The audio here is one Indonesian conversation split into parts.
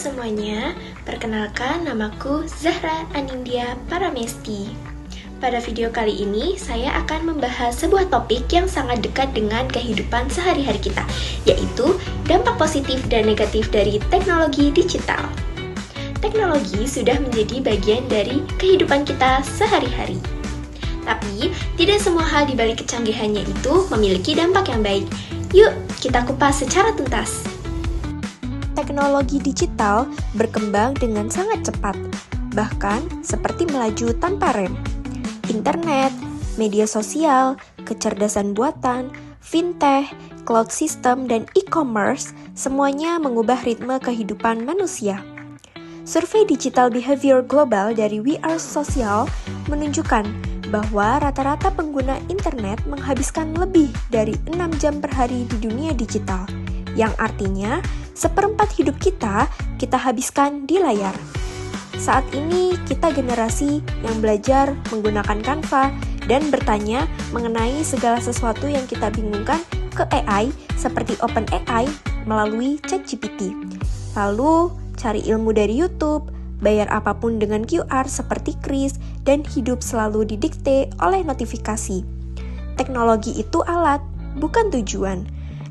semuanya, perkenalkan namaku Zahra Anindya Paramesti. Pada video kali ini, saya akan membahas sebuah topik yang sangat dekat dengan kehidupan sehari-hari kita, yaitu dampak positif dan negatif dari teknologi digital. Teknologi sudah menjadi bagian dari kehidupan kita sehari-hari. Tapi, tidak semua hal di balik kecanggihannya itu memiliki dampak yang baik. Yuk, kita kupas secara tuntas. Teknologi digital berkembang dengan sangat cepat, bahkan seperti melaju tanpa rem. Internet, media sosial, kecerdasan buatan, fintech, cloud system, dan e-commerce semuanya mengubah ritme kehidupan manusia. Survei Digital Behavior Global dari We Are Social menunjukkan bahwa rata-rata pengguna internet menghabiskan lebih dari 6 jam per hari di dunia digital, yang artinya seperempat hidup kita habiskan di layar. Saat ini kita generasi yang belajar menggunakan Canva dan bertanya mengenai segala sesuatu yang kita bingungkan ke AI seperti OpenAI melalui ChatGPT. Lalu cari ilmu dari YouTube, bayar apapun dengan QR seperti Kris, dan hidup selalu didikte oleh notifikasi. Teknologi itu alat, bukan tujuan.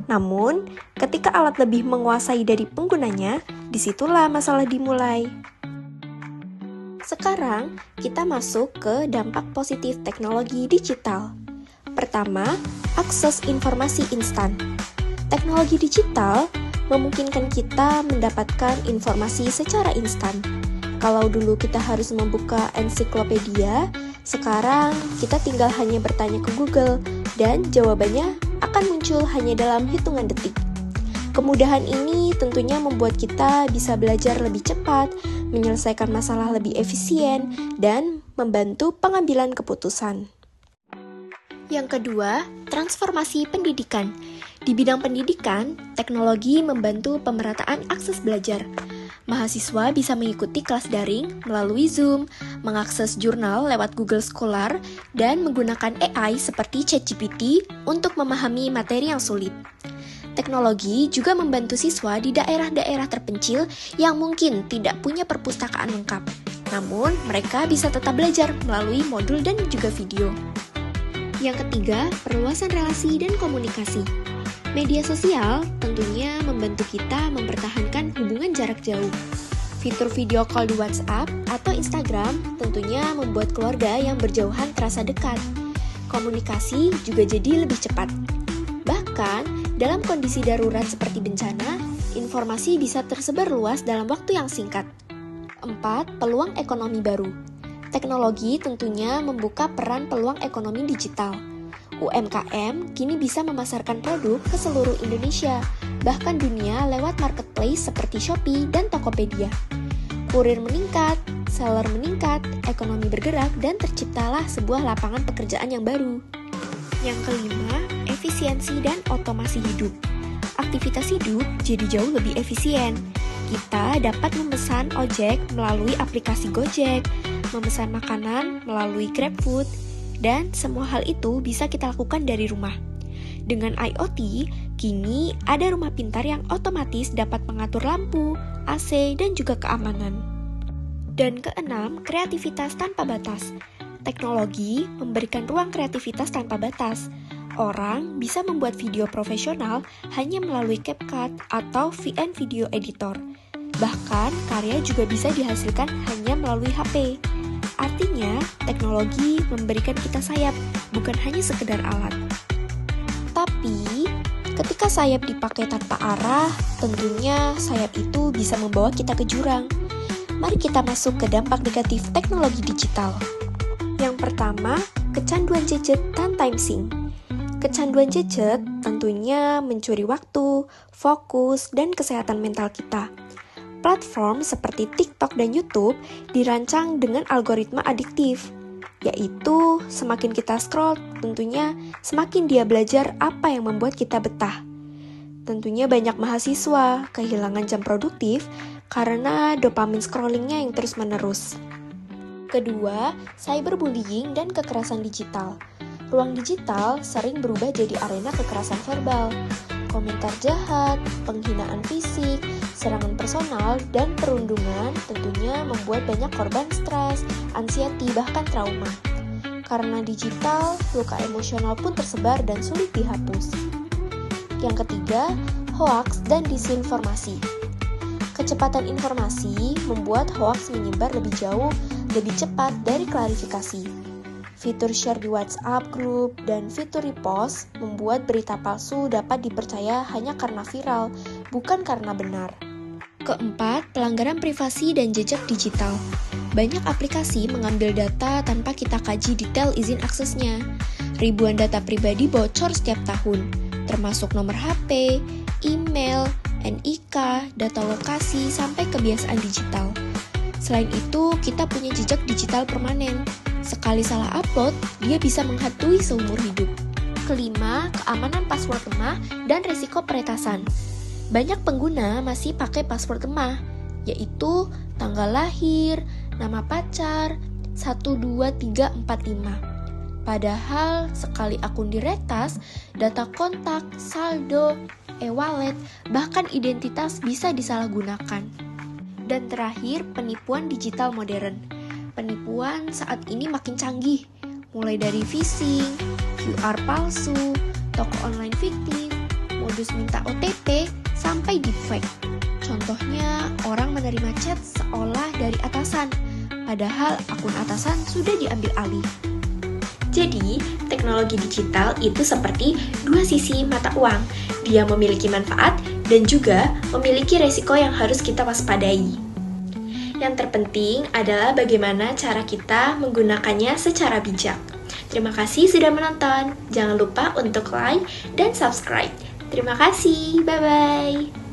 Namun, ketika alat lebih menguasai dari penggunanya, disitulah masalah dimulai. Sekarang, kita masuk ke dampak positif teknologi digital. Pertama, akses informasi instan. Teknologi digital memungkinkan kita mendapatkan informasi secara instan. Kalau dulu kita harus membuka ensiklopedia, sekarang kita tinggal hanya bertanya ke Google, dan jawabannya akan muncul hanya dalam hitungan detik. Kemudahan ini tentunya membuat kita bisa belajar lebih cepat, menyelesaikan masalah lebih efisien, dan membantu pengambilan keputusan. Yang kedua, transformasi pendidikan. Di bidang pendidikan, teknologi membantu pemerataan akses belajar. Mahasiswa bisa mengikuti kelas daring melalui Zoom, mengakses jurnal lewat Google Scholar, dan menggunakan AI seperti ChatGPT untuk memahami materi yang sulit. Teknologi juga membantu siswa di daerah-daerah terpencil yang mungkin tidak punya perpustakaan lengkap. Namun, mereka bisa tetap belajar melalui modul dan juga video. Yang ketiga, perluasan relasi dan komunikasi. Media sosial tentunya membantu kita mempertahankan hubungan jarak jauh. Fitur video call di WhatsApp atau Instagram tentunya membuat keluarga yang berjauhan terasa dekat. Komunikasi juga jadi lebih cepat. Bahkan, dalam kondisi darurat seperti bencana, informasi bisa tersebar luas dalam waktu yang singkat. 4. Peluang ekonomi baru. Teknologi tentunya membuka peran peluang ekonomi digital. UMKM kini bisa memasarkan produk ke seluruh Indonesia, bahkan dunia lewat marketplace seperti Shopee dan Tokopedia. Kurir meningkat, seller meningkat, ekonomi bergerak, dan terciptalah sebuah lapangan pekerjaan yang baru. Yang kelima, efisiensi dan otomasi hidup. Aktivitas hidup jadi jauh lebih efisien. Kita dapat memesan ojek melalui aplikasi Gojek, memesan makanan melalui GrabFood, dan semua hal itu bisa kita lakukan dari rumah. Dengan IoT, kini ada rumah pintar yang otomatis dapat mengatur lampu, AC, dan juga keamanan. Dan keenam, kreativitas tanpa batas. Teknologi memberikan ruang kreativitas tanpa batas. Orang bisa membuat video profesional hanya melalui CapCut atau VN Video Editor. Bahkan, karya juga bisa dihasilkan hanya melalui HP. Artinya, teknologi memberikan kita sayap, bukan hanya sekedar alat. Tapi, ketika sayap dipakai tanpa arah, tentunya sayap itu bisa membawa kita ke jurang. Mari kita masuk ke dampak negatif teknologi digital. Yang pertama, kecanduan gadget dan time sink. Kecanduan gadget tentunya mencuri waktu, fokus, dan kesehatan mental kita. Platform seperti TikTok dan YouTube dirancang dengan algoritma adiktif, yaitu semakin kita scroll, tentunya semakin dia belajar apa yang membuat kita betah. Tentunya banyak mahasiswa kehilangan jam produktif karena dopamin scrollingnya yang terus-menerus. Kedua, cyberbullying dan kekerasan digital. Ruang digital sering berubah jadi arena kekerasan verbal. Komentar jahat, penghinaan fisik, Serangan personal dan perundungan tentunya membuat banyak korban stres, anxiety, bahkan trauma. Karena digital, luka emosional pun tersebar dan sulit dihapus. Yang ketiga, hoaks dan disinformasi. Kecepatan informasi membuat hoaks menyebar lebih jauh, lebih cepat dari klarifikasi. Fitur share di WhatsApp group dan fitur repost membuat berita palsu dapat dipercaya hanya karena viral, bukan karena benar. Keempat, pelanggaran privasi dan jejak digital. Banyak aplikasi mengambil data tanpa kita kaji detail izin aksesnya. Ribuan data pribadi bocor setiap tahun, termasuk nomor HP, email, NIK, data lokasi, sampai kebiasaan digital. Selain itu, kita punya jejak digital permanen. Sekali salah upload, dia bisa menghantui seumur hidup. Kelima, keamanan password lemah dan risiko peretasan. Banyak pengguna masih pakai password lemah, yaitu tanggal lahir, nama pacar, 12345. Padahal sekali akun diretas, data kontak, saldo, e-wallet, bahkan identitas bisa disalahgunakan. Dan terakhir, penipuan digital modern. Penipuan saat ini makin canggih, mulai dari phishing, QR palsu, toko online fiktif, modus minta OTP, sampai deepfake. Contohnya, orang menerima chat seolah dari atasan, padahal akun atasan sudah diambil alih. Jadi, teknologi digital itu seperti dua sisi mata uang. Dia memiliki manfaat dan juga memiliki resiko yang harus kita waspadai. Yang terpenting adalah bagaimana cara kita menggunakannya secara bijak. Terima kasih sudah menonton. Jangan lupa untuk like dan subscribe. Terima kasih. Bye-bye.